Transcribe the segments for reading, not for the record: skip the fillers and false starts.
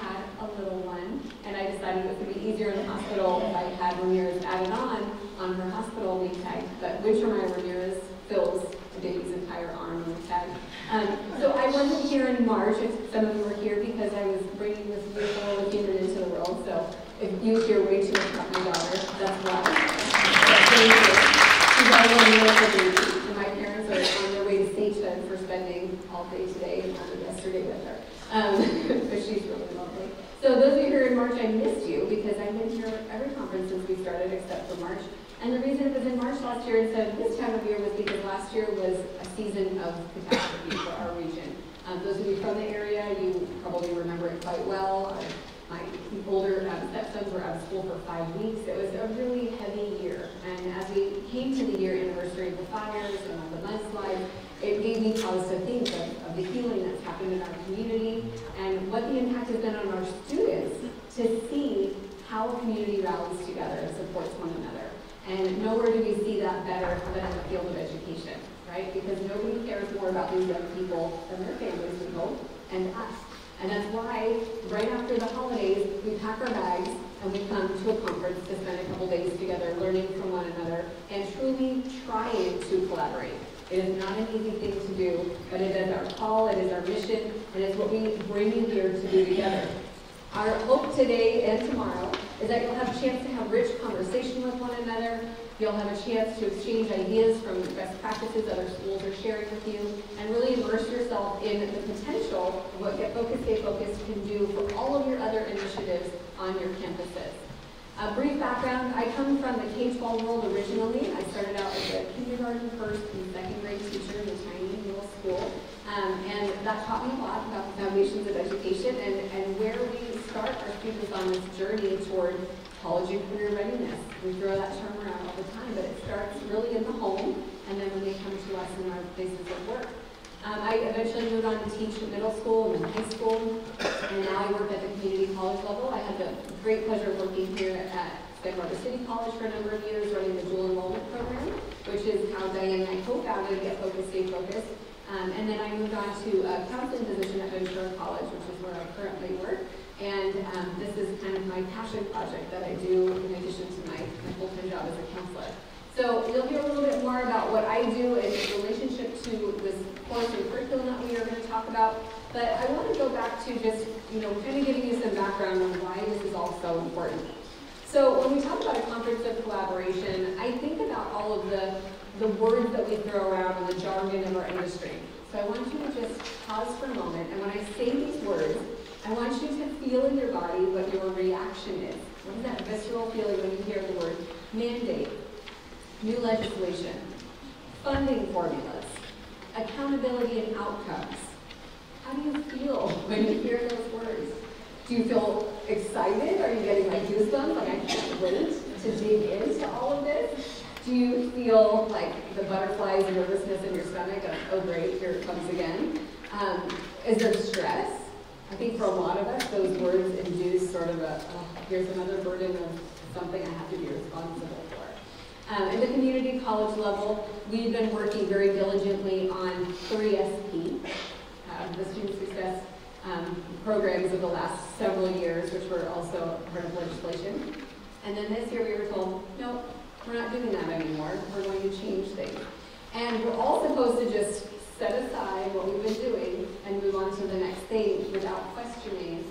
had a little one, and I decided it would be easier in the hospital if I had Ramirez added on her hospital week tag. But Wintermeyer Ramirez fills the baby's entire arm on the tag. So I wasn't here in March, if some of you were here, because I was bringing this beautiful little human into the world. So if you hear way too much about my daughter, that's why. She's our little miracle baby, and my parents are on their way to Satan for spending all day today and yesterday with her. But she's really lovely. So those of you here in March, I missed you because I've been here every conference since we started except for March. And the reason it was in March last year instead of this time of year was because last year was a season of catastrophe for our region. Those of you from the area, you probably remember it quite well. My older stepsons were out of school for 5 weeks. It was a really heavy year. And as we came to the year anniversary of the fires and all the mudslides, it gave me cause to think of the healing that's happened in our community and what the impact has been on our students to see how a community rallies together and supports one another. And nowhere do we see that better than in the field of education, right? Because nobody cares more about these young people than their families, we hope, and us. And that's why, right after the holidays, we pack our bags and we come to a conference to spend a couple days together learning from one another and truly trying to collaborate. It is not an easy thing to do, but it is our call, it is our mission, and it's what we bring you here to do together. Our hope today and tomorrow is that you'll have a chance to have rich conversation with one another. You'll have a chance to exchange ideas from best practices other schools are sharing with you, and really immerse yourself in the potential of what Get Focused, Stay Focused can do for all of your other initiatives on your campuses. A brief background, I come from the K-12 world originally. I started out as a kindergarten, first, and second grade teacher in a tiny middle school. And that taught me a lot about the foundations of education and where we start our students on this journey toward college and career readiness. We throw that term around all the time, but it starts really in the home and then when they come to us in our places of work. I eventually moved on to teach middle school and then high school, and now I work at the community college level. I had the great pleasure of working here at Santa Barbara City College for a number of years, running the dual enrollment program, which is how Diane and I co-founded Get Focused, Stay Focused. And then I moved on to a counseling position at Ventura College, which is where I currently work. And this is kind of my passion project that I do in addition to my full-time job as a counselor. So you'll hear a little bit more about what I do in relationship to this course and curriculum that we are going to talk about. But I want to go back to just, kind of giving you some background on why this is all so important. So when we talk about a conference of collaboration, I think about all of the words that we throw around and the jargon of our industry. So I want you to just pause for a moment, and when I say these words, I want you to feel in your body what your reaction is. What is that visceral feeling when you hear the word mandate, new legislation, funding formulas, accountability and outcomes? How do you feel when you hear those words? Do you feel excited? Are you getting like goosebumps? Like, I can't wait to dig into all of this? Do you feel like the butterflies and nervousness in your stomach of, oh great, here it comes again? Is there stress? I think for a lot of us, those words induce sort of here's another burden of something I have to be responsible for. In the community college level, we've been working very diligently on 3SP, the student success programs of the last several years, which were also part of legislation. And then this year we were told, no, we're not doing that anymore. We're going to change things. And we're all supposed to just set aside what we've been doing and move on to the next thing without questioning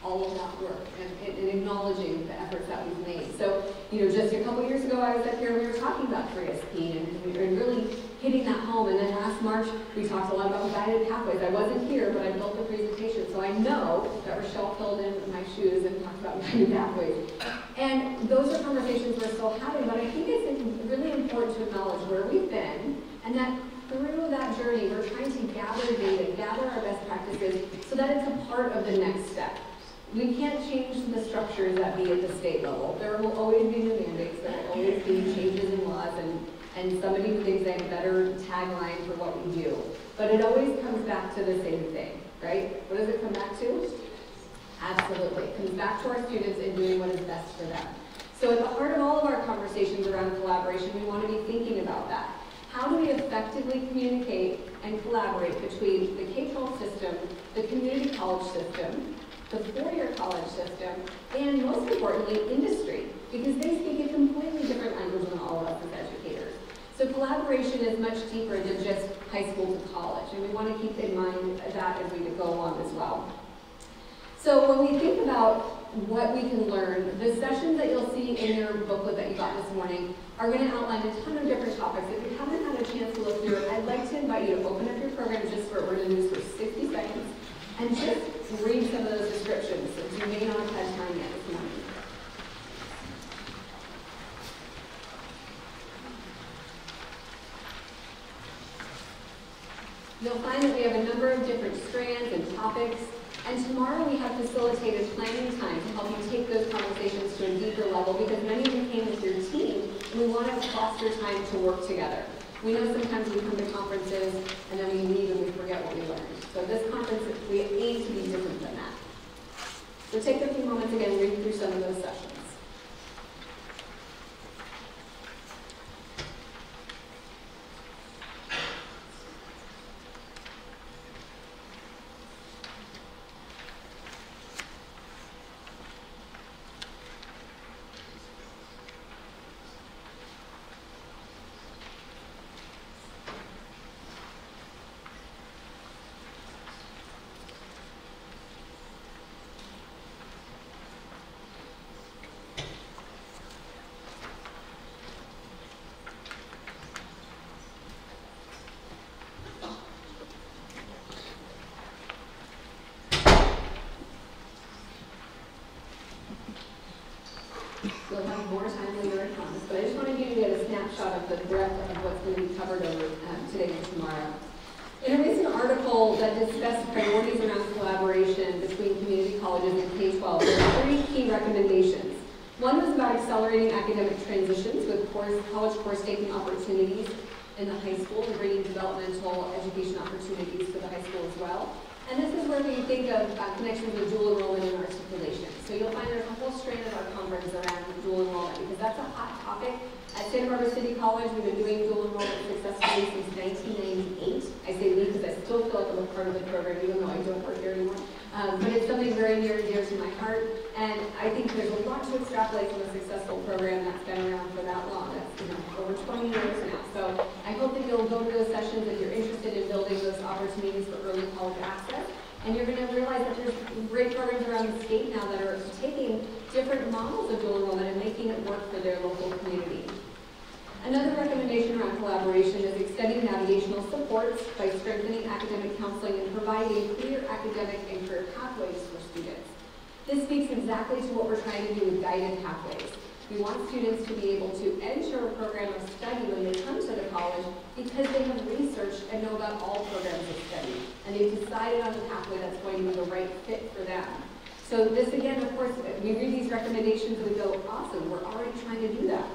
all of that work and acknowledging the efforts that we've made. So, just a couple years ago, I was up here and we were talking about 3SP and we were really hitting that home. And then last March, we talked a lot about guided pathways. I wasn't here, but I built the presentation, so I know that Rochelle filled in my shoes and talked about guided pathways. And those are conversations we're still having, but I think it's really important to acknowledge where we've been and that through that journey, we're trying to gather data, gather our best practices so that it's a part of the next step. We can't change the structures that be at the state level. There will always be new mandates, there will always be changes in laws, and somebody who thinks they have a better tagline for what we do. But it always comes back to the same thing, right? What does it come back to? Absolutely. It comes back to our students and doing what is best for them. So at the heart of all of our conversations around collaboration, we want to be thinking about that. How do we effectively communicate and collaborate between the K-12 system, the community college system, the four-year college classroom, and most importantly, industry, because they speak a completely different language than all of us as educators. So collaboration is much deeper than just high school to college, and we want to keep in mind that as we go on as well. So when we think about what we can learn, the sessions that you'll see in your booklet that you got this morning are going to outline a ton of different topics. If you haven't had a chance to look through it, I'd like to invite you to open up your program just for we're going to do this for 60 seconds and just read some of those descriptions since you may not have had time yet this morning. You'll find that we have a number of different strands and topics, and tomorrow we have facilitated planning time to help you take those conversations to a deeper level, because many of you came with your team, and we want to foster time to work together. We know sometimes we come to conferences, and then we leave and we forget what we learned. So this conference, we aim to be different than that. So take a few moments again and read through some of those sessions. We'll have more time later, I promise, but I just wanted you to get a snapshot of the breadth of what's going to be covered over today and tomorrow. In a recent article that discussed priorities around collaboration between community colleges and K-12, there were 3 key recommendations. One was about accelerating academic transitions with college course taking opportunities in the high school and bringing developmental education opportunities to the high school as well. And this is where we think of connections with dual enrollment and articulation. So you'll find there's a whole strand of our conference around dual enrollment, because that's a hot topic. At Santa Barbara City College, we've been doing dual enrollment successfully since 1998. I say we because I still feel like I'm a part of the program, even though I don't work here anymore. But it's something very near and dear to my heart. And I think there's a lot to extrapolate from a successful program that's been around for that long. That's over 20 years now. So I hope that you'll go to those sessions if you're interested in building those opportunities for early college access. And you're going to realize that there's great programs around the state now that are taking different models of dual enrollment and making it work for their local community. Another recommendation around collaboration is extending navigational supports by strengthening academic counseling and providing clear academic and career pathways for students. This speaks exactly to what we're trying to do with guided pathways. We want students to be able to enter a program of study when they come to the college because they have researched and know about all programs of study, and they've decided on the pathway that's going to be the right fit for them. So this again, of course, we read these recommendations and we go, awesome, we're already trying to do that.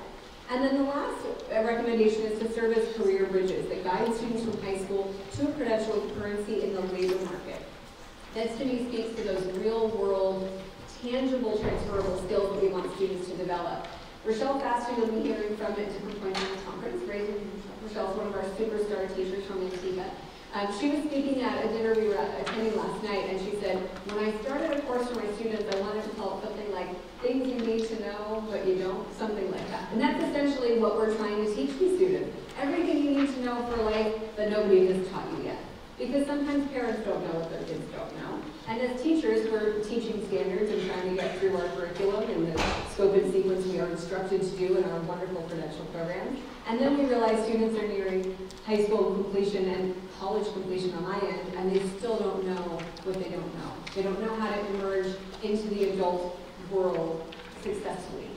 And then the last recommendation is to serve as career bridges that guide students from high school to a credential currency in the labor market. This to me speaks to those real world, tangible, transferable skills that we want students to develop. Rochelle Faster, you'll be hearing from at different points in the conference. Rochelle's one of our superstar teachers from Antigua. She was speaking at a dinner we were attending last night, and she said, when I started a course for my students, I wanted to call it something like things you need to know, but you don't, something like that. And that's essentially what we're trying to teach these students. Everything you need to know for life that nobody has taught you yet. Because sometimes parents don't know what their kids don't know. And as teachers, we're teaching standards and trying to get through our curriculum and the scope and sequence we are instructed to do in our wonderful credential programs. And then we realize students are nearing high school completion and college completion on my end, and they still don't know what they don't know. They don't know how to emerge into the adult world successfully.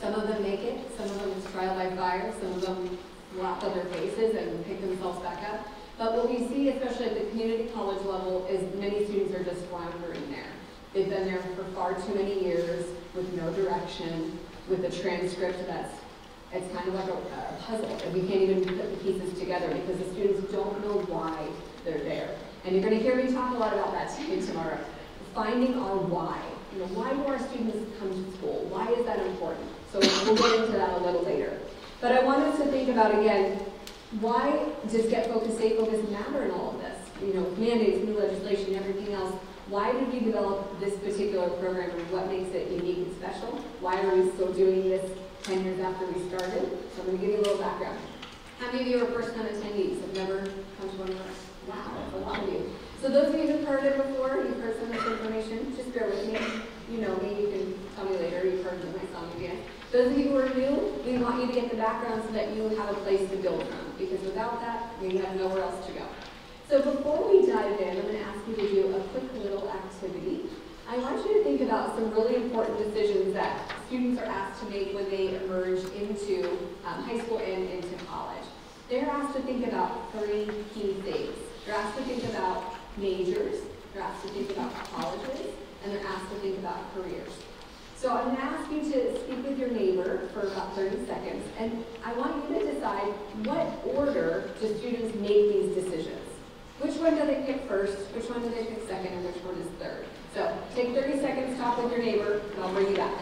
Some of them make it, some of them it's trial by fire, some of them laugh at their faces and pick themselves back up. But what we see, especially at the community college level, is many students are just floundering there. They've been there for far too many years with no direction, with a transcript it's kind of like a puzzle, and we can't even put the pieces together because the students don't know why they're there. And you're going to hear me talk a lot about that today tomorrow. Finding our why. You know, why do our students come to school? Why is that important? So we'll get into that a little later. But I want us to think about, again, why does Get Focused, Stay Focused matter in all of this? You know, with mandates, new legislation, everything else. Why did we develop this particular program and what makes it unique and special? Why are we still doing this 10 years after we started? So I'm going to give you a little background. How many of you are first-time attendees? Have never come to one of us? Wow, that's a lot of you. So those of you who've heard it before, you've heard some of this information, just bear with me. You know me, you can tell me later, you've heard my song again. Those of you who are new, we want you to get the background so that you have a place to build from, because without that, we have nowhere else to go. So before we dive in, I'm going to ask you to do a quick little activity. I want you to think about some really important decisions that students are asked to make when they emerge into high school and into college. They're asked to think about 3 key things. They're asked to think about majors, they're asked to think about colleges, and they're asked to think about careers. So I'm going to ask you to speak with your neighbor for about 30 seconds, and I want you to decide what order do students make these decisions. Which one do they pick first, which one do they pick second, and which one is third? So take 30 seconds, talk with your neighbor, and I'll bring you back.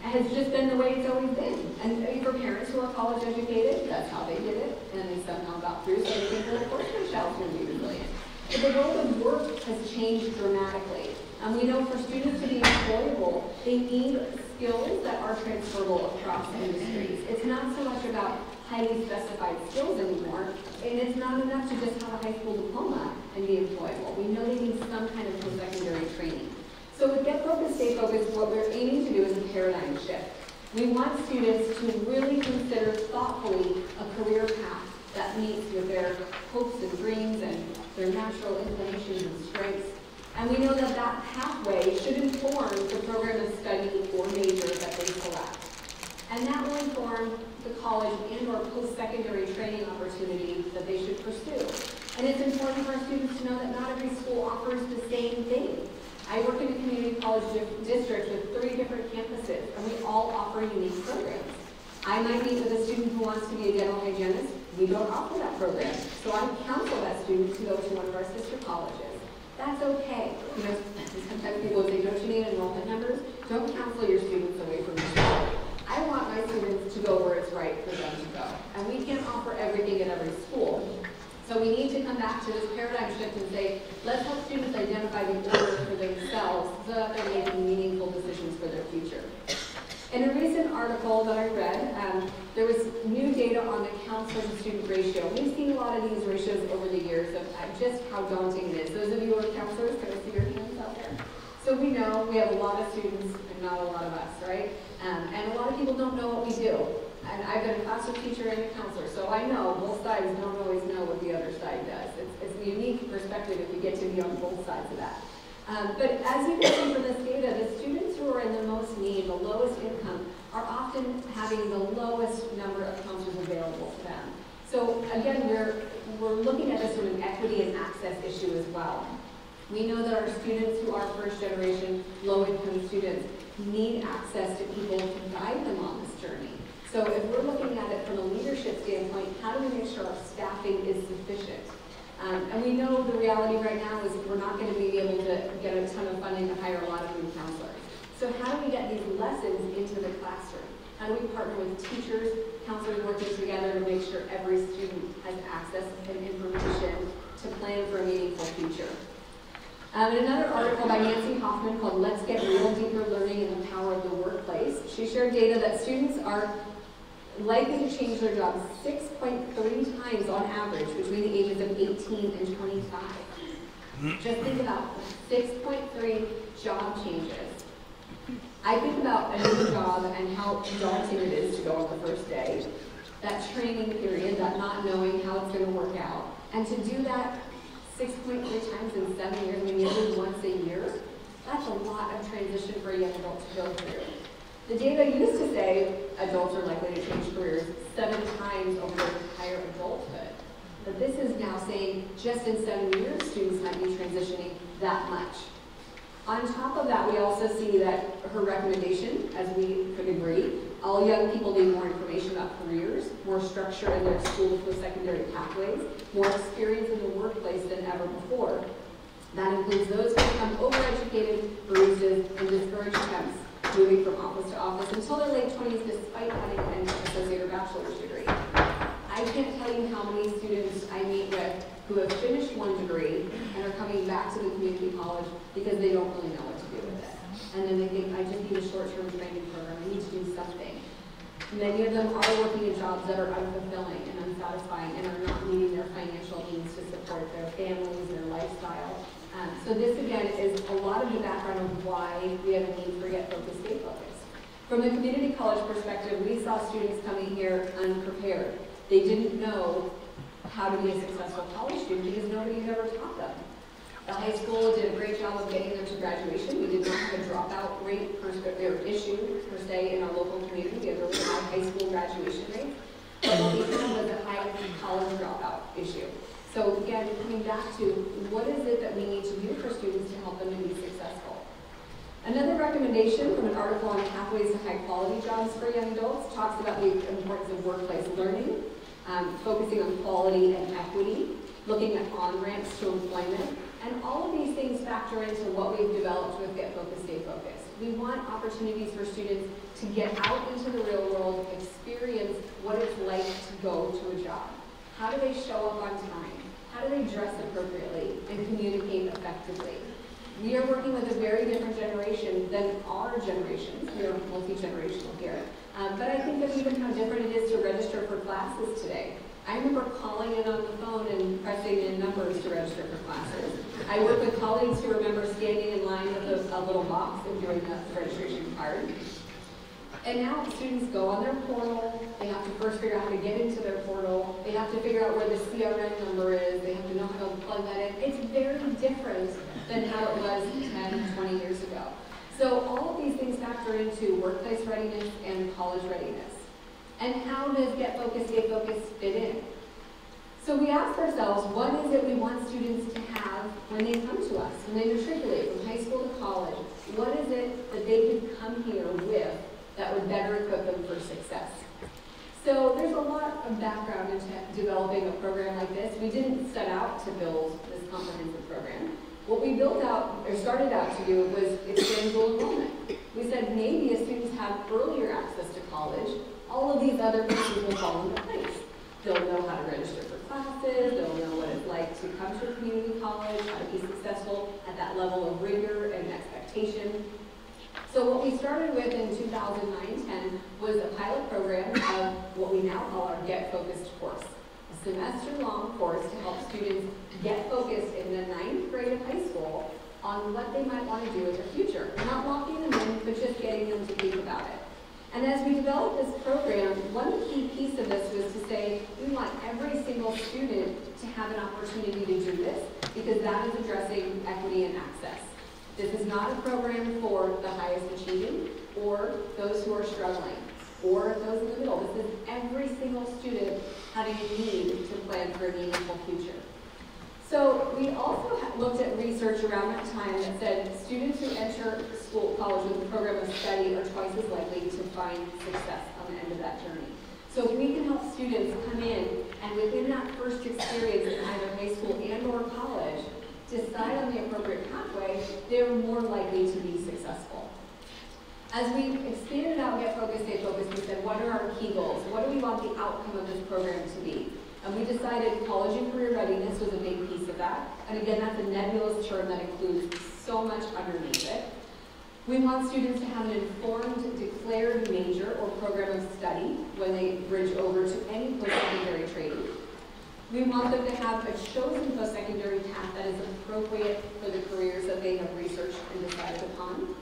Has just been the way it's always been. And for parents who are college educated, that's how they did it, and they somehow got through, so they think, well, of course my child's going to be resilient. But the world of work has changed dramatically. And we know for students to be employable, they need skills that are transferable across industries. It's not so much about highly specified skills anymore, and it's not enough to just have a high school diploma and be employable. We know they need some kind of post-secondary training. So with Get Focused, Stay Focused, what we're aiming to do is a paradigm shift. We want students to really consider thoughtfully a career path that meets with their hopes and dreams and their natural inclinations and strengths. And we know that that pathway should inform the program of study or major that they select. And that will inform the college and or post-secondary training opportunity that they should pursue. And it's important for our students to know that not every school offers the same thing. I work in a community college district with 3 different campuses, and we all offer unique programs. I might meet with a student who wants to be a dental hygienist. We don't offer that program. So I counsel that student to go to one of our sister colleges. That's okay. You know, sometimes people would say, don't you need enrollment numbers? Don't counsel your students away from your school. I want my students to go where it's right for them to go. And we can't offer everything at every school. So we need to come back to this paradigm shift and say, let's help students identify the order for themselves so that they're making meaningful decisions for their future. In a recent article that I read, there was new data on the counselor-to-student ratio. We've seen a lot of these ratios over the years of just how daunting it is. Those of you who are counselors, can I see your hands out there? So we know we have a lot of students and not a lot of us, right? And a lot of people don't know what we do. And I've been a classroom teacher and a counselor, so I know both sides don't always know what the other side does. It's a unique perspective if you get to be on both sides of that. But as you can see from this data, the students who are in the most need, the lowest income, are often having the lowest number of counselors available to them. So again, we're looking at this from an equity and access issue as well. We know that our students who are first generation, low-income students need access to people to guide them on this journey. So if we're looking at it from a leadership standpoint, how do we make sure our staffing is sufficient? And we know the reality right now is we're not going to be able to get a ton of funding to hire a lot of new counselors. So how do we get these lessons into the classroom? How do we partner with teachers, counselors working together to make sure every student has access and information to plan for a meaningful future? In another article by Nancy Hoffman called Let's Get Real, Deeper Learning and the Power of the Workplace, she shared data that students are likely to change their jobs 6.3 times on average between the ages of 18 and 25. Just think about 6.3 job changes. I think about a new job and how daunting it is to go on the first day. That training period, that not knowing how it's going to work out. And to do that 6.3 times in 7 years, I mean, nearly once a year, that's a lot of transition for a young adult to go through. The data used to say adults are likely to change careers 7 times over their entire adulthood. But this is now saying just in 7 years, students might be transitioning that much. On top of that, we also see that her recommendation, as we could agree, all young people need more information about careers, more structure in their school to post-secondary pathways, more experience in the workplace than ever before. That includes those who become overeducated, baristas, and discouraged temps, moving from office to office until their late 20s despite having an associate or bachelor's degree. I can't tell you how many students I meet with who have finished one degree and are coming back to the community college because they don't really know what to do with it. And then they think, I just need a short-term training program, I need to do something. Many of them are working in jobs that are unfulfilling and unsatisfying and are not meeting their financial needs to support their families, their lifestyle. So this, again, is a lot of the background of why we have a need for Get Focused, Stay Focused. From the community college perspective, we saw students coming here unprepared. They didn't know how to be a successful college student because nobody had ever taught them. The high school did a great job of getting them to graduation. We did not have a dropout rate or issue per se in our local community. We had a really high high school graduation rate. But what we had was a high college dropout issue. So again, coming back to what is it that we need to do for students to help them to be successful? Another recommendation from an article on pathways to high quality jobs for young adults talks about the importance of workplace learning, focusing on quality and equity, looking at on-ramps to employment, and all of these things factor into what we've developed with Get Focused, Stay Focused. We want opportunities for students to get out into the real world, experience what it's like to go to a job. How do they show up on time? How do they dress appropriately and communicate effectively? We are working with a very different generation than our generations. We are multi-generational here. But I think of even how different it is to register for classes today. I remember calling in on the phone and pressing in numbers to register for classes. I work with colleagues who remember standing in line with a little box and doing the registration card. And now students go on their portal, they have to first figure out how to get into their portal, they have to figure out where the CRN number is, they have to know how to plug that in. It's very different than how it was 10, 20 years ago. So all of these things factor into workplace readiness and college readiness. And how does Get Focused, Stay Focused fit in? So we asked ourselves, what is it we want students to have when they come to us, when they matriculate from high school to college? What is it that they could come here with that would better equip them for success? So there's a lot of background into developing a program like this. We didn't set out to build this comprehensive program. What we started out to do was expand dual enrollment. We said maybe as students have earlier access to college, all of these other pieces will fall into place. They'll know how to register for classes, they'll know what it's like to come to a community college, how to be successful at that level of rigor and expectation. So what we started with in 2009-10 was a pilot program of what we now call our Get Focused course. A semester-long course to help students get focused in the 9th grade of high school on what they might want to do in the future. Not locking them in, but just getting them to think about it. And as we developed this program, one key piece of this was to say we want every single student to have an opportunity to do this because that is addressing equity and access. This is not a program for the highest achieving or those who are struggling or those in the middle. This is every single student having a need to plan for a meaningful future. So we also looked at research around that time that said students who enter college with a program of study are twice as likely to find success on the end of that journey. So if we can help students come in and within that first experience in either high school and or college, decide on the appropriate pathway, they're more likely to be successful. As we expanded out Get Focused, Stay Focused, we said, what are our key goals? What do we want the outcome of this program to be? And we decided college and career readiness was a big piece of that. And again, that's a nebulous term that includes so much underneath it. We want students to have an informed, declared major or program of study when they bridge over to any post-secondary training. We want them to have a chosen post-secondary path that is appropriate for the careers that they have researched and decided upon.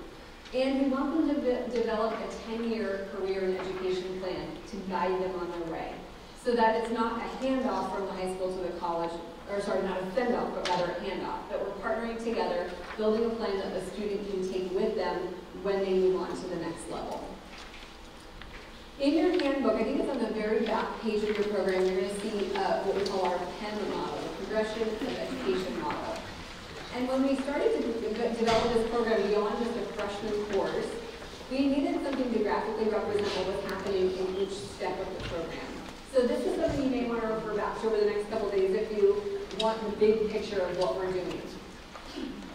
And we want them to develop a 10-year career and education plan to guide them on their way, so that it's not a handoff from the high school to the college, or sorry, not a send-off, but rather a handoff, that we're partnering together, building a plan that the student can take with them when they move on to the next level. In your handbook, I think it's on the very back page of your program, you're going to see what we call our PEM model, the Progression of Education Model. And when we started to develop this program beyond just a freshman course, we needed something to graphically represent what was happening in each step of the program. So this is something you may want to refer back to over the next couple days if you want the big picture of what we're doing.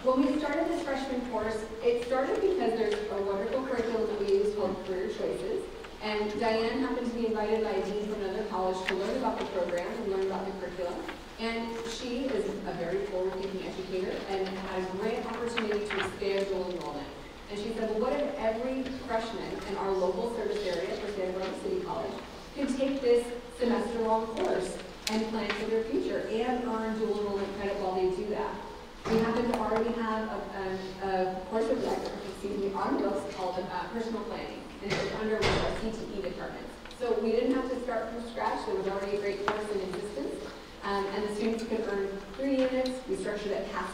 When we started this freshman course, it started because there's a wonderful curriculum that we use called Career Choices. And Diane happened to be invited by a dean from another college to learn about the program and learn about the curriculum. And she is a very forward-thinking educator and had a great opportunity to expand dual enrollment. And she said, well, what if every freshman in our local service area for Santa Barbara City College could take this semester-long course and plan for their future and earn dual enrollment credit while they do that? We happen to already have a course of on the books called Personal Planning, and it was under one of our CTE departments. So we didn't have to start from scratch. There was already a great course in existence, and the students could earn 3 units. We structured it pass,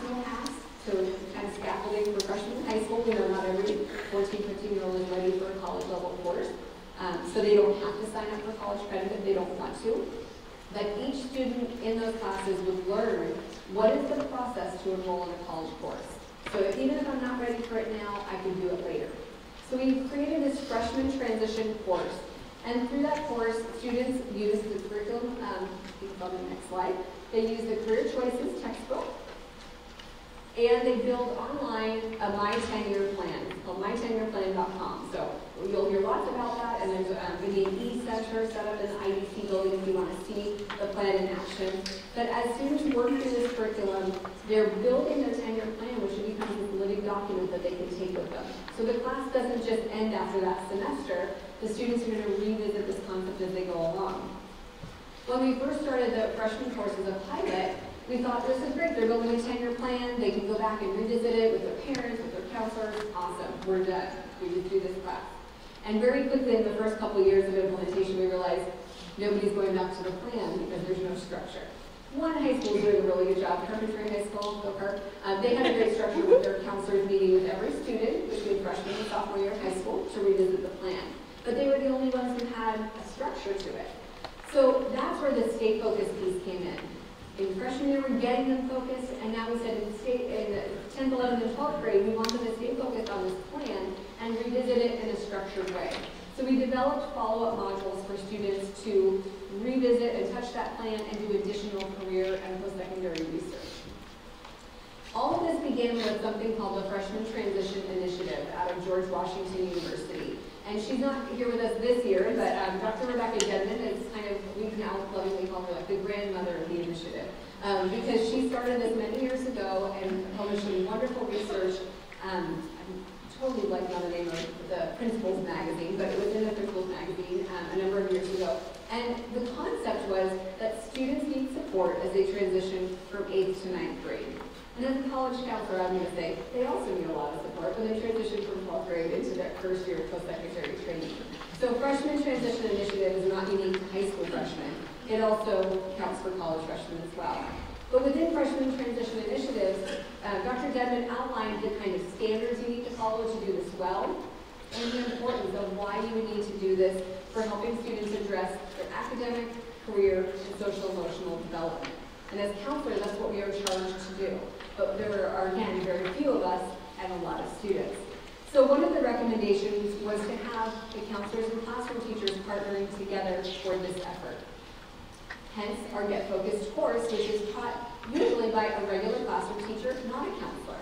so kind of scaffolding for freshmen in high school. We know not every 14, 15-year-old is ready for a college-level course, so they don't have to sign up for college credit if they don't want to. But each student in those classes would learn what is the process to enroll in a college course. So even if I'm not ready for it now, I can do it later. So we created this freshman transition course. And through that course, students use the curriculum, you can go to the next slide. They use the Career Choices textbook, and they build online a My 10-Year Plan. It's called my10yearplan.com. So you'll hear lots about that, and there's going to be an e-center set up in the IDC building if you want to see the plan in action. But as students work through this curriculum, they're building their 10-year plan, which becomes this living document that they can take with them. So the class doesn't just end after that semester. The students are going to revisit this concept as they go along. When we first started the freshman course as a pilot, we thought, this is great, they're building a 10-year plan, they can go back and revisit it with their parents, with their counselors, awesome, we're done, we just do this class. And very quickly in the first couple of years of implementation, we realized nobody's going back to the plan because there's no structure. One high school is doing a really good job, Carpentry High School, go Carp. They had a great structure with their counselors meeting with every student between freshman and sophomore year of high school to revisit the plan. But they were the only ones who had a structure to it. So that's where the state focus piece came in. In freshman year, we're getting them focused, and now we said in the 10th, 11th, and 12th grade, we want them to stay focused on this plan and revisit it in a structured way. So we developed follow-up modules for students to revisit and touch that plan and do additional career and post-secondary research. All of this began with something called the Freshman Transition Initiative out of George Washington University. And she's not here with us this year, but Dr. Rebecca Denman is kind of, we now lovingly call her like the grandmother of the initiative. Because she started this many years ago and published some wonderful research. I'm totally blanking on the name of the Principals magazine, but it was in the Principals magazine a number of years ago. And the concept was that students need support as they transition from 8th to 9th grade. And as a college counselor, I'm going to say, they also need a lot of support when they transition from 12th grade into that first year of post-secondary training. So Freshman Transition Initiative is not unique to high school freshmen. It also counts for college freshmen as well. But within Freshman Transition Initiatives, Dr. Denman outlined the kind of standards you need to follow to do this well, and the importance of why you would need to do this for helping students address their academic, career, and social-emotional development. And as counselors, that's what we are charged to do. But there are, again, very few of us and a lot of students. So one of the recommendations recommendations was to have the counselors and classroom teachers partnering together toward this effort. Hence, our Get Focused course, which is taught usually by a regular classroom teacher, not a counselor.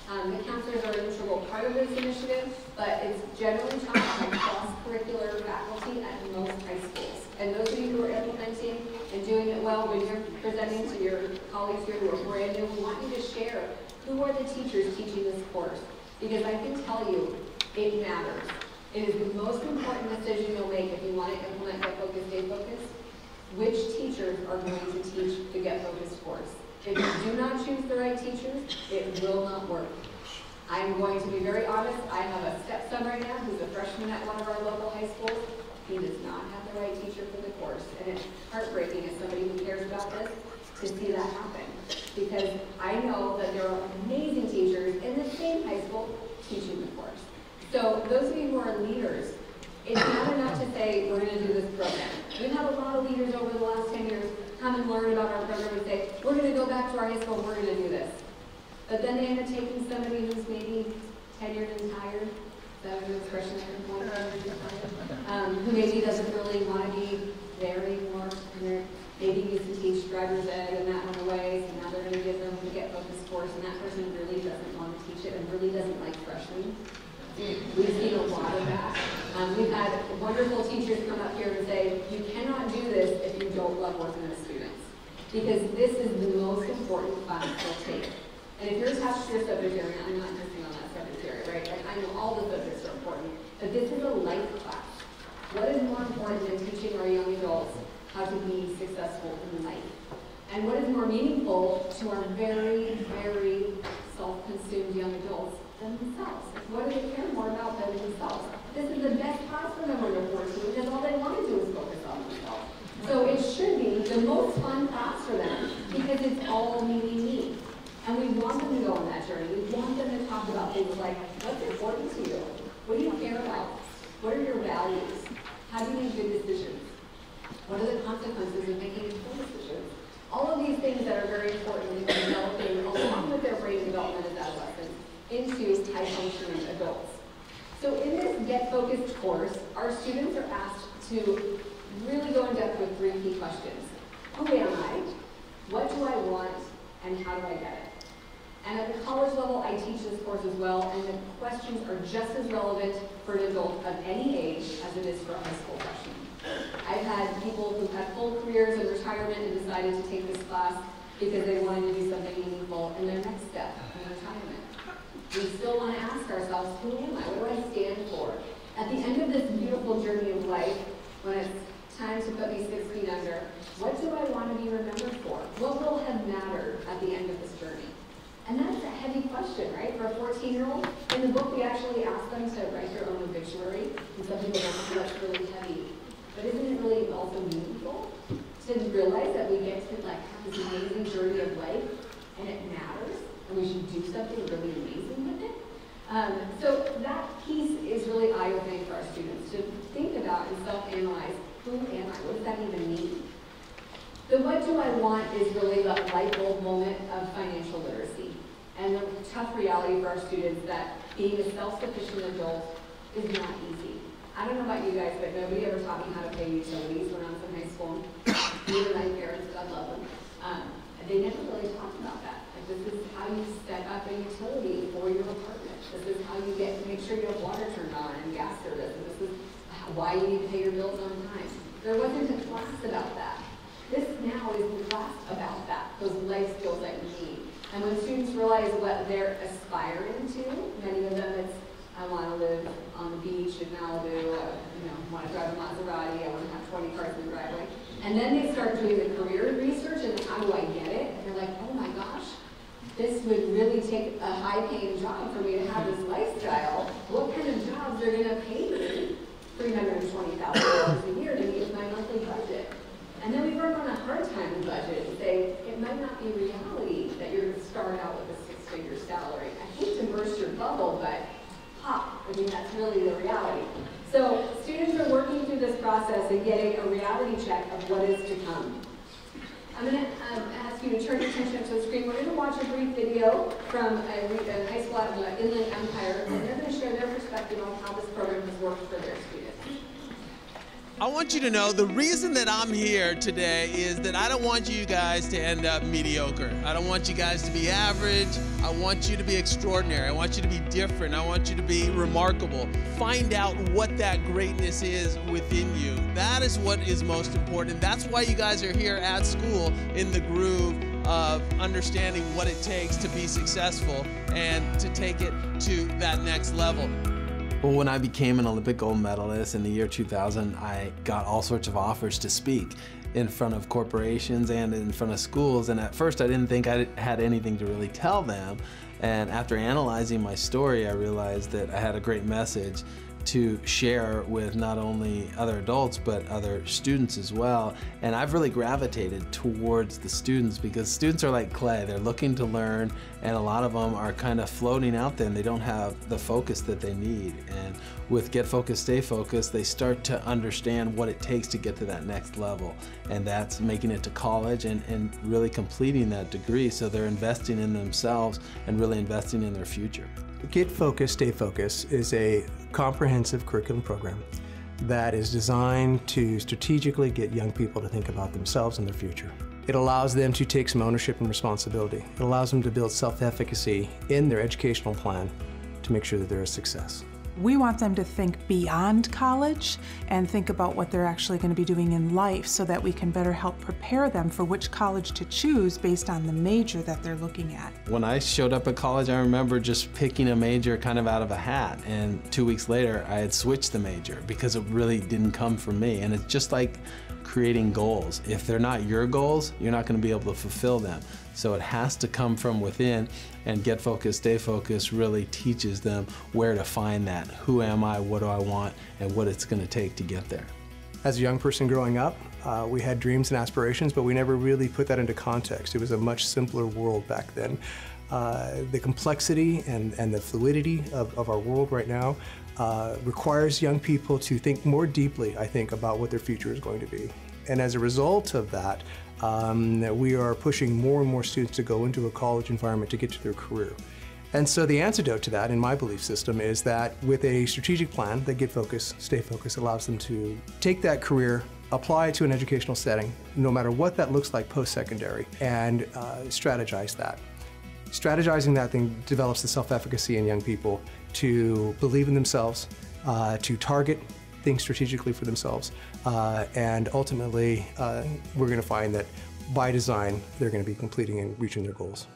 The counselors are an integral part of this initiative, but it's generally taught by cross-curricular faculty at most high schools. And those of you who are implementing and doing it well, when you're presenting to your colleagues here who are brand new, we want you to share who are the teachers teaching this course. Because I can tell you, it matters. It is the most important decision you'll make if you want to implement Get Focused, Stay Focused. Which teachers are going to teach the Get Focused course? If you do not choose the right teachers, it will not work. I'm going to be very honest. I have a stepson right now who's a freshman at one of our local high schools. He does not have the right teacher for the course. And it's heartbreaking as somebody who cares about this to see that happen. Because I know that there are amazing teachers in the same high school teaching the course. So those of you who are leaders, it's not enough to say, we're going to do this program. We've had a lot of leaders over the last 10 years come and learn about our program and say, we're going to go back to our high school and we're going to do this. But then they end up taking somebody who's maybe tenured and tired. Is that an expression I can point out? Who maybe doesn't really want to be there anymore. And maybe used to teach driver's ed and that went away, so now they're going to give them the Get Focused course, and that person really doesn't want to teach it and really doesn't like freshmen. We've seen a lot of that. We've had wonderful teachers come up here and say, you cannot do this if you don't love working with students. Because this is the most important class they'll take. And if you're attached to your subject area, I'm not missing on that subject area, right? Like, I know all the subjects are important, but this is a life class. What is more important than teaching our young adults how to be successful in life? And what is more meaningful to our very, very self-consumed young adults than themselves? What do they care more about than themselves? This is the best class for them when they're 14 because all they want to do is focus on themselves. So it should be the most fun class for them because it's all me. And we want them to go on that journey. We want them to talk about things like, what's important to you? What do you care about? What are your values? How do you make good decisions? What are the consequences of making poor decisions? All of these things that are very important in developing, along with their brain development as adolescents, into high-functioning adults. So in this Get Focused course, our students are asked to really go in depth with 3 key questions. Who am I? What do I want? And how do I get it? And at the college level, I teach this course as well, and the questions are just as relevant for an adult of any age as it is for a high school freshman. I've had people who've had full careers in retirement and decided to take this class because they wanted to do something meaningful in their next step in retirement. We still want to ask ourselves, who am I? What do I stand for? At the end of this beautiful journey of life, when it's time to put me 6 feet under, what do I want to be remembered for? What will have mattered at the end of this journey? And that's a heavy question, right? For a 14-year-old, in the book we actually ask them to write their own obituary, and some people don't think that's really heavy. But isn't it really also meaningful to realize that we get to have this amazing journey of life, and it matters, and we should do something really amazing with it? So that piece is really eye-opening for our students to think about and self-analyze, who am I? What does that even mean? The what do I want is really the light bulb moment of financial literacy and the tough reality for our students that being a self-sufficient adult is not easy. I don't know about you guys, but nobody ever taught me how to pay utilities when I was in high school. Even my parents, God love them. They never really talked about that. Like, this is how you set up a utility for your apartment. This is how you get to make sure you have water turned on and gas service. And this is why you need to pay your bills on time. There wasn't a class about that. This now is the class about that, those life skills that you need. And when students realize what they're aspiring to, many of them it's, I want to live on the beach in Malibu, want to drive a Maserati, I want to have 20 cars in the driveway. And then they start doing the career research and how do I get it? And they're like, oh my gosh, this would really take a high-paying job for me to have this lifestyle. What kind of jobs are going to pay me $320,000 a year to meet my monthly budget? And then we work on a hard time budget and say, it might not be reality that you're going to start out with a 6-figure salary. I hate to burst your bubble, but that's really the reality. So students are working through this process and getting a reality check of what is to come. I'm going to ask you to turn your attention to the screen. We're going to watch a brief video from a high school out in the Inland Empire, and they're going to share share their perspective on how this program has worked for their students. I want you to know the reason that I'm here today is that I don't want you guys to end up mediocre. I don't want you guys to be average. I want you to be extraordinary. I want you to be different. I want you to be remarkable. Find out what that greatness is within you. That is what is most important. That's why you guys are here at school in the groove of understanding what it takes to be successful and to take it to that next level. Well, when I became an Olympic gold medalist in the year 2000, I got all sorts of offers to speak in front of corporations and in front of schools. And at first I didn't think I had anything to really tell them. And after analyzing my story, I realized that I had a great message to share with not only other adults but other students as well. And I've really gravitated towards the students because students are like clay. They're looking to learn, and a lot of them are kind of floating out there and they don't have the focus that they need. And with Get Focused, Stay Focused, they start to understand what it takes to get to that next level. And that's making it to college and really completing that degree, so they're investing in themselves and really investing in their future. Get Focused, Stay Focused is a comprehensive curriculum program that is designed to strategically get young people to think about themselves and their future. It allows them to take some ownership and responsibility. It allows them to build self-efficacy in their educational plan to make sure that they're a success. We want them to think beyond college and think about what they're actually going to be doing in life so that we can better help prepare them for which college to choose based on the major that they're looking at. When I showed up at college, I remember just picking a major kind of out of a hat, and 2 weeks later I had switched the major because it really didn't come from me. And it's just like creating goals. If they're not your goals, you're not going to be able to fulfill them. So it has to come from within, and Get Focused, Stay Focused really teaches them where to find that. Who am I, what do I want, and what it's going to take to get there. As a young person growing up, we had dreams and aspirations, but we never really put that into context. It was a much simpler world back then. The complexity and the fluidity of our world right now requires young people to think more deeply, I think, about what their future is going to be. And as a result of that, we are pushing more and more students to go into a college environment to get to their career. And so the antidote to that, in my belief system, is that with a strategic plan that Get Focused, Stay Focused allows them to take that career, apply it to an educational setting, no matter what that looks like post-secondary, and strategize that. Strategizing that thing develops the self-efficacy in young people to believe in themselves, to target things strategically for themselves, and ultimately we're going to find that by design they're going to be completing and reaching their goals.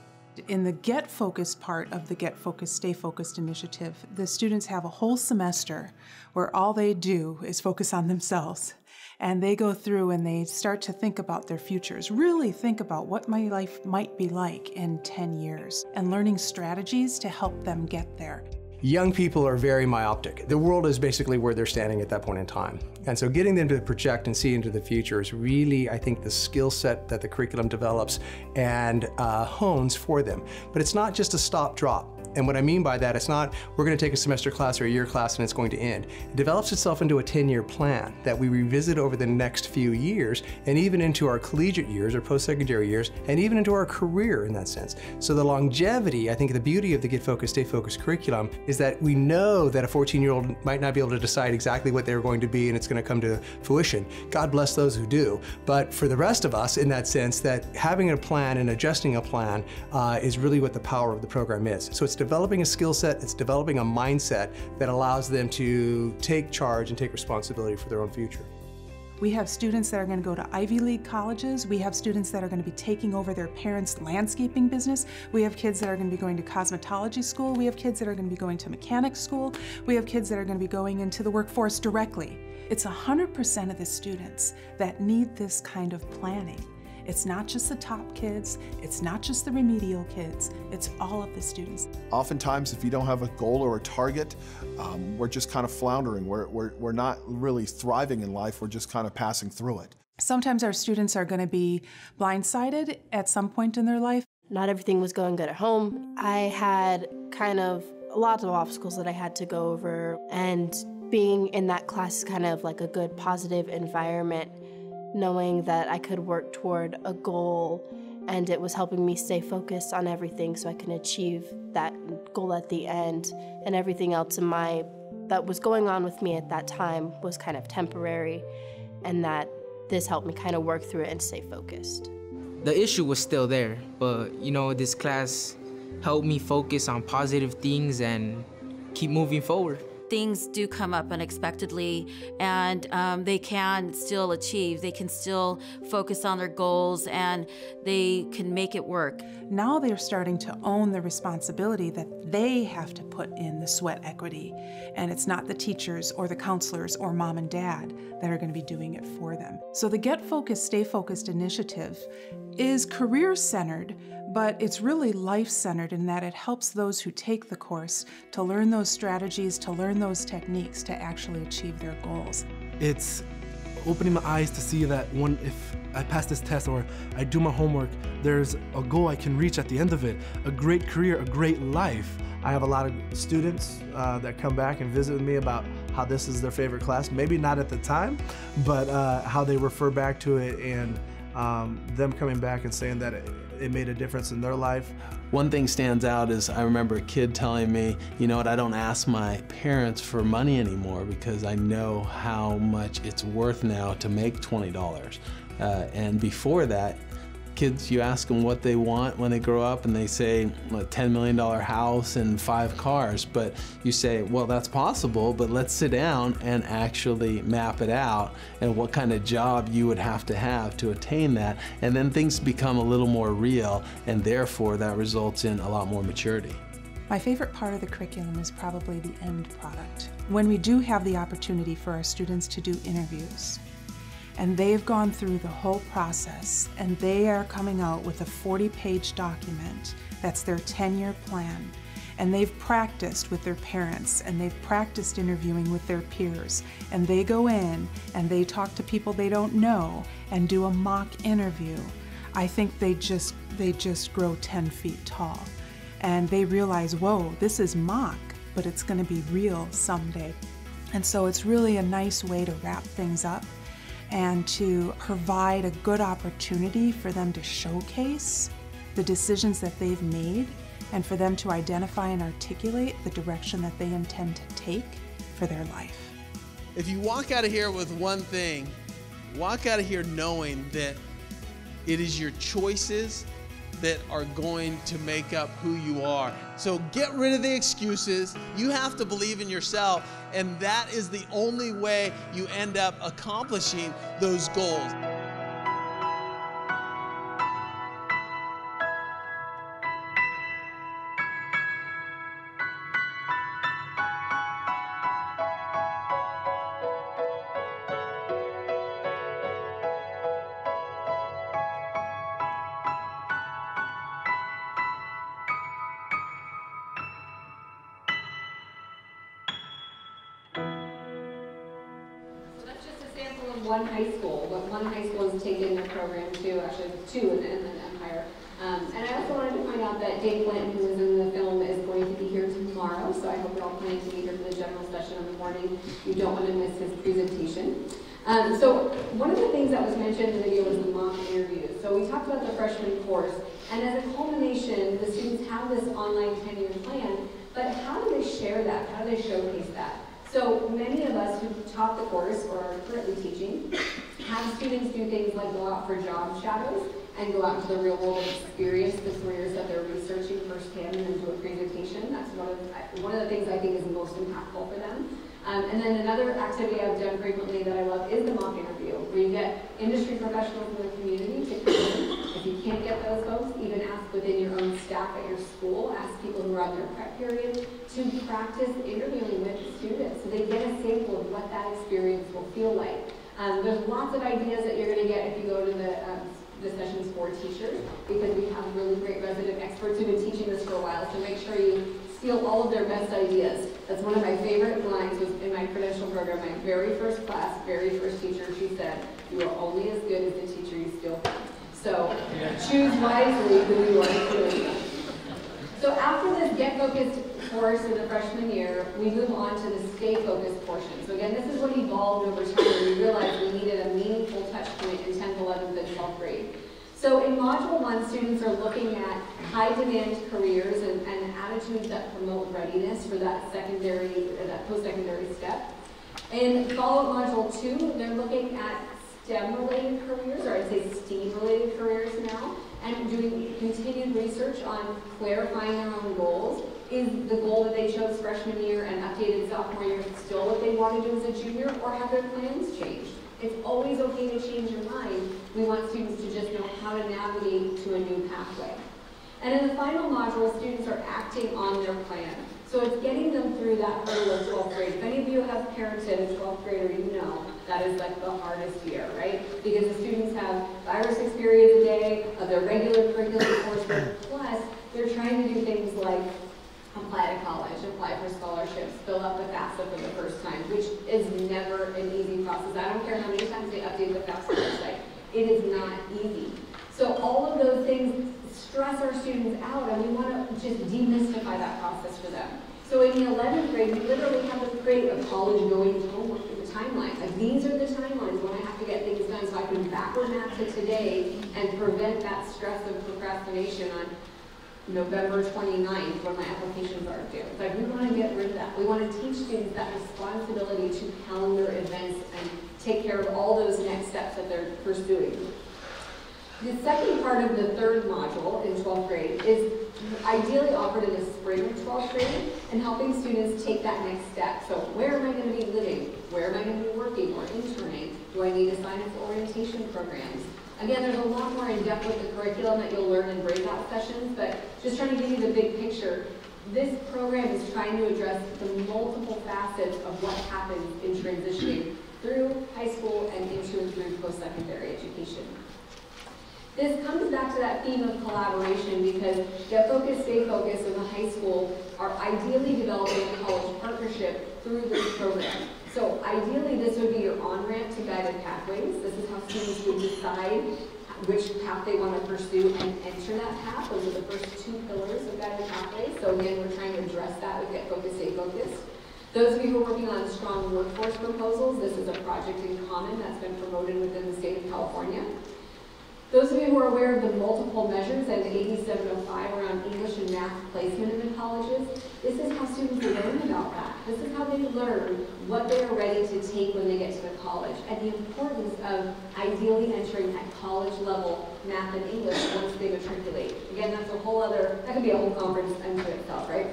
In the Get Focused part of the Get Focused, Stay Focused initiative, the students have a whole semester where all they do is focus on themselves. And they go through and they start to think about their futures, really think about what my life might be like in 10 years, and learning strategies to help them get there. Young people are very myopic. The world is basically where they're standing at that point in time. And so getting them to project and see into the future is really, I think, the skill set that the curriculum develops and hones for them. But it's not just a stop drop. And what I mean by that, it's not we're going to take a semester class or a year class and it's going to end. It develops itself into a 10-year plan that we revisit over the next few years, and even into our collegiate years or post-secondary years, and even into our career in that sense. So the longevity, I think the beauty of the Get Focused, Stay Focused curriculum is that we know that a 14-year-old might not be able to decide exactly what they're going to be and it's going to come to fruition. God bless those who do. But for the rest of us, in that sense, that having a plan and adjusting a plan is really what the power of the program is. So it's developing a skill set, it's developing a mindset that allows them to take charge and take responsibility for their own future. We have students that are going to go to Ivy League colleges. We have students that are going to be taking over their parents' landscaping business. We have kids that are going to be going to cosmetology school. We have kids that are going to be going to mechanic school. We have kids that are going to be going into the workforce directly. It's 100% of the students that need this kind of planning. It's not just the top kids, it's not just the remedial kids, it's all of the students. Oftentimes, if you don't have a goal or a target, we're just kind of floundering. We're not really thriving in life, we're just kind of passing through it. Sometimes our students are going to be blindsided at some point in their life. Not everything was going good at home. I had kind of lots of obstacles that I had to go over, and being in that class is kind of like a good positive environment, knowing that I could work toward a goal and it was helping me stay focused on everything so I can achieve that goal at the end. And everything else that was going on with me at that time was kind of temporary, and that this helped me kind of work through it and stay focused. The issue was still there, but this class helped me focus on positive things and keep moving forward. Things do come up unexpectedly, and they can still achieve. They can still focus on their goals, and they can make it work. Now they're starting to own the responsibility that they have to put in the sweat equity, and it's not the teachers or the counselors or mom and dad that are going to be doing it for them. So the Get Focused, Stay Focused initiative is career-centered, but it's really life-centered in that it helps those who take the course to learn those strategies, to learn those techniques to actually achieve their goals. It's opening my eyes to see that if I pass this test or I do my homework, there's a goal I can reach at the end of it, a great career, a great life. I have a lot of students that come back and visit with me about how this is their favorite class. Maybe not at the time, but how they refer back to it, and them coming back and saying that it made a difference in their life. One thing stands out is I remember a kid telling me, you know what, I don't ask my parents for money anymore because I know how much it's worth now to make $20. And before that, kids, you ask them what they want when they grow up and they say a $10 million house and 5 cars, but you say, well, that's possible, but let's sit down and actually map it out and what kind of job you would have to attain that, and then things become a little more real, and therefore that results in a lot more maturity. My favorite part of the curriculum is probably the end product. When we do have the opportunity for our students to do interviews, and they've gone through the whole process, and they are coming out with a 40-page document that's their 10-year plan, and they've practiced with their parents, and they've practiced interviewing with their peers, and they go in and they talk to people they don't know and do a mock interview. I think they just grow 10 feet tall, and they realize, whoa, this is mock, but it's going to be real someday. And so it's really a nice way to wrap things up and to provide a good opportunity for them to showcase the decisions that they've made, and for them to identify and articulate the direction that they intend to take for their life. If you walk out of here with one thing, walk out of here knowing that it is your choices that are going to make up who you are. So get rid of the excuses. You have to believe in yourself, and that is the only way you end up accomplishing those goals. One high school, but one high school has taken a program to, actually 2 in the Empire. And I also wanted to point out that Dave Clinton, who was in the film, is going to be here tomorrow, so I hope you're all planning to be here for the general session in the morning. You don't want to miss his presentation. So one of the things that was mentioned in the video was the mock interviews. So we talked about the freshman course, and as a culmination, the students have this online 10-year plan, but how do they share that? How do they showcase that? So many of us who taught the course or are currently teaching have students do things like go out for job shadows and go out into the real world and experience the careers that they're researching firsthand and then do a presentation. That's one of the things I think is most impactful for them. And then another activity I've done frequently that I love is the mock interview, where you get industry professionals in the community to come in. If you can't get those folks, even ask within your own staff at your school, ask people who are on their prep period to practice interviewing with the students so they get a sample of what that experience will feel like. There's lots of ideas that you're going to get if you go to the sessions for teachers, because we have really great resident experts who've been teaching this for a while, so make sure you steal all of their best ideas. That's one of my favorite lines was in my credential program, my very first class, very first teacher, she said, you are only as good as the teacher you steal from. So choose wisely who you are stealing from. So after this Get Focused course in the freshman year, we move on to the Stay Focused portion. So again, this is what evolved over time, and we realized we needed a meaningful touch point in 10th, 11th, and 12th grade. So in Mod Module 1, students are looking at high demand careers and attitudes that promote readiness for that post-secondary step. In follow-up Module 2, they're looking at STEM-related careers, or I'd say STEAM-related careers now, and doing continued research on clarifying their own goals. Is the goal that they chose freshman year and updated sophomore year still what they want to do as a junior, or have their plans changed? It's always okay to change your mind. We want students to just know how to navigate to a new pathway. And in the final module, students are acting on their plan. So it's getting them through that hurdle of 12th grade. If any of you have parented a 12th grader, you know that is like the hardest year, right? Because the students have 5 or 6 periods a day of their regular curriculum coursework, plus they're trying to do things like apply to college, apply for scholarships, fill out the FAFSA for the first time, which is never an easy process. I don't care how many times they update the FAFSA website. It is not easy. So all of those things stress our students out, and we want to just demystify that process for them. So in the 11th grade, we literally have to create a college-going homework with the timeline. Like, these are the timelines when I have to get things done, so I can backward map to today and prevent that stress of procrastination on November 29th when my applications are due. It's like, we want to get rid of that. We want to teach students that responsibility to calendar events and take care of all those next steps that they're pursuing. The second part of the third module in 12th grade is ideally offered in the spring of 12th grade and helping students take that next step. So where am I going to be living? Where am I going to be working or interning? Do I need to sign up for orientation programs? Again, there's a lot more in depth with the curriculum that you'll learn in breakout sessions, but just trying to give you the big picture. This program is trying to address the multiple facets of what happens in transitioning through high school and into and through post-secondary education. This comes back to that theme of collaboration because Get Focused, Stay Focused in the high school are ideally developing a college partnership through this program. So ideally this would be your on-ramp to guided pathways. This is how students would decide which path they want to pursue and enter that path. Those are the first 2 pillars of guided pathways. So again, we're trying to address that with Get Focused, Stay Focused. Those of you who are working on strong workforce proposals, this is a project in common that's been promoted within the state of California. Those of you who are aware of the multiple measures and AB 705 around English and math placement in the colleges, this is how students learn about that. This is how they learn what they are ready to take when they get to the college, and the importance of ideally entering at college level math and English once they matriculate. Again, that's a whole other, that could be a whole conference unto itself, right?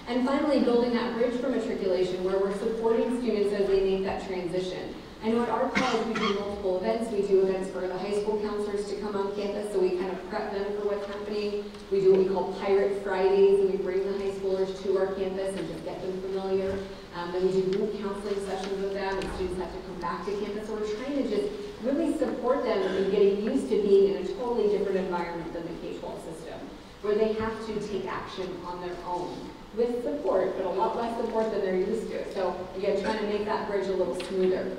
And finally, building that bridge for matriculation where we're supporting students as they make that transition. I know at our college we do multiple events. We do events for the high school counselors to come on campus, so we kind of prep them for what's happening. We do what we call Pirate Fridays, and we bring the high schoolers to our campus and just get them familiar. Then we do group counseling sessions with them, and students have to come back to campus. So we're trying to just really support them in getting used to being in a totally different environment than the K-12 system, where they have to take action on their own with support, but a lot less support than they're used to. So again, trying to make that bridge a little smoother.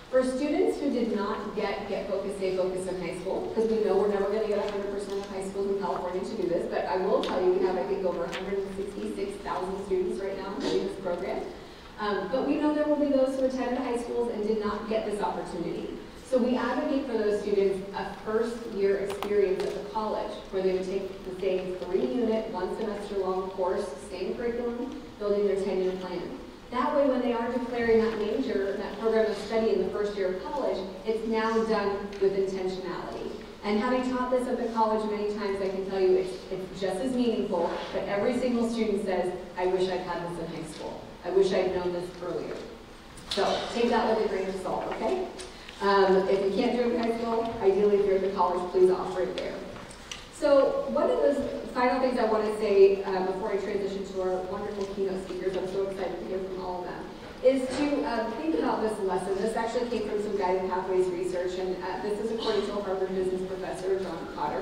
For students who did not get Focused, Stay Focused in high school, because we know we're never going to get 100% of high schools in California to do this, but I will tell you we have, I think, over 166,000 students right now doing this program. But we know there will be those who attended high schools and did not get this opportunity. So we advocate for those students a first-year experience at the college, where they would take the same 3-unit, 1-semester-long course, same curriculum, building their 10-unit plan. That way, when they are declaring that major, that program of study in the first year of college, it's now done with intentionality. And having taught this at the college many times, I can tell you it's just as meaningful, but every single student says, I wish I'd had this in high school. I wish I'd known this earlier. So take that with a grain of salt, okay? If you can't do it in high school, ideally if you're at the college, please offer it there. So one of those final things I want to say before I transition to our wonderful keynote speakers, I'm so excited to hear from all of them, is to think about this lesson. This actually came from some Guided Pathways research, and this is according to a Harvard business professor, John Cotter,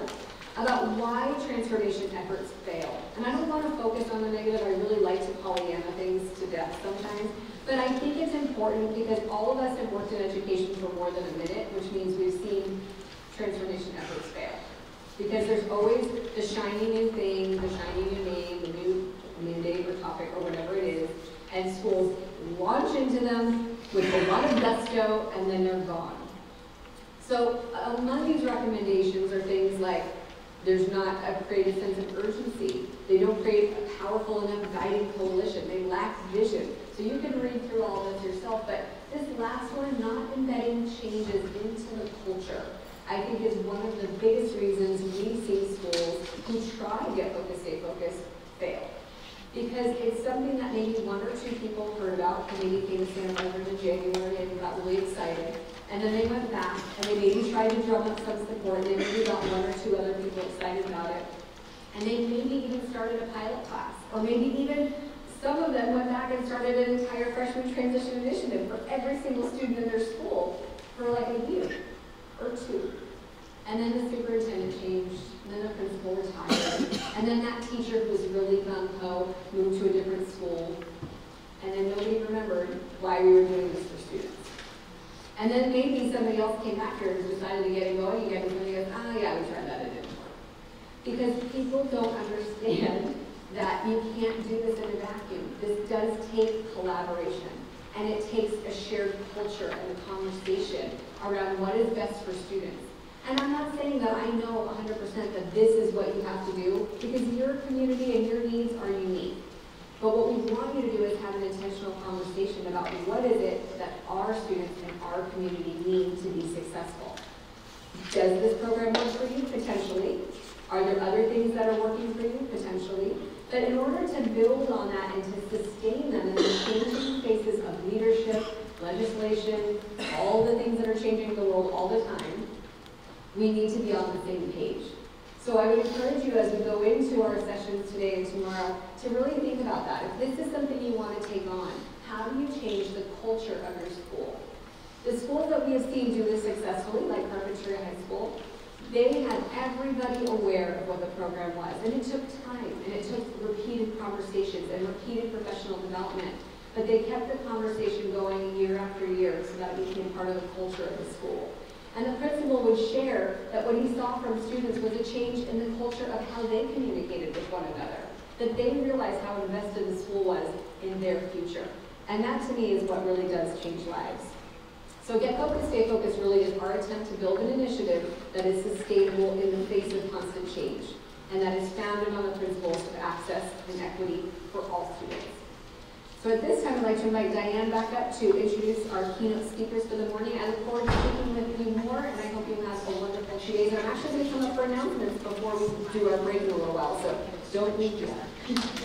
about why transformation efforts fail. And I don't want to focus on the negative. I really like to Pollyanna things to death sometimes. But I think it's important because all of us have worked in education for more than a minute, which means we've seen transformation efforts fail. Because there's always the shiny new thing, the shiny new name, the new mandate or topic or whatever it is, and schools launch into them with a lot of gusto and then they're gone. So among these recommendations are things like there's not a creative sense of urgency. They don't create a powerful enough guiding coalition. They lack vision. So you can read through all this yourself, but this last one, not embedding changes into the culture, I think is one of the biggest reasons we see schools who try to get focused, stay focused, fail. Because it's something that maybe one or two people heard about, and maybe came to Santa Barbara in January and got really excited. And then they went back and they maybe tried to drum up some support, and they maybe got one or two other people excited about it. And they maybe even started a pilot class, or maybe even some of them went back and started an entire freshman transition initiative for every single student in their school for like a year or two. And then the superintendent changed, and then the principal retired, and then that teacher who was really gung-ho moved to a different school, and then nobody remembered why we were doing this for students. And then maybe somebody else came back here and decided to get it going again, and somebody goes, ah, yeah, we tried that, it didn't work. Because people don't understand that you can't do this in a vacuum. This does take collaboration, and it takes a shared culture and a conversation around what is best for students. And I'm not saying that I know 100% that this is what you have to do, because your community and your needs are unique. But what we want you to do is have an intentional conversation about what is it that our students and our community need to be successful. Does this program work for you? Potentially. Are there other things that are working for you? Potentially. But in order to build on that and to sustain them in the changing faces of leadership, legislation, all the things that are changing the world all the time, we need to be on the same page. So I would encourage you as we go into our sessions today and tomorrow to really think about that. If this is something you want to take on, how do you change the culture of your school? The schools that we have seen do this successfully, like Carpinteria High School, they had everybody aware of what the program was. And it took time, and it took repeated conversations and repeated professional development. But they kept the conversation going year after year so that it became part of the culture of the school. And the principal would share that what he saw from students was a change in the culture of how they communicated with one another, that they realized how invested the school was in their future. And that to me is what really does change lives. So Get Focused, Stay Focused really is our attempt to build an initiative that is sustainable in the face of constant change, and that is founded on the principles of access and equity for all students. So at this time, I'd like to invite Diane back up to introduce our keynote speakers for the morning. I look forward to speaking with you more, and I hope you have a wonderful 2 days. I'm actually going to come up for announcements before we do our break in a little while, so don't leave yet.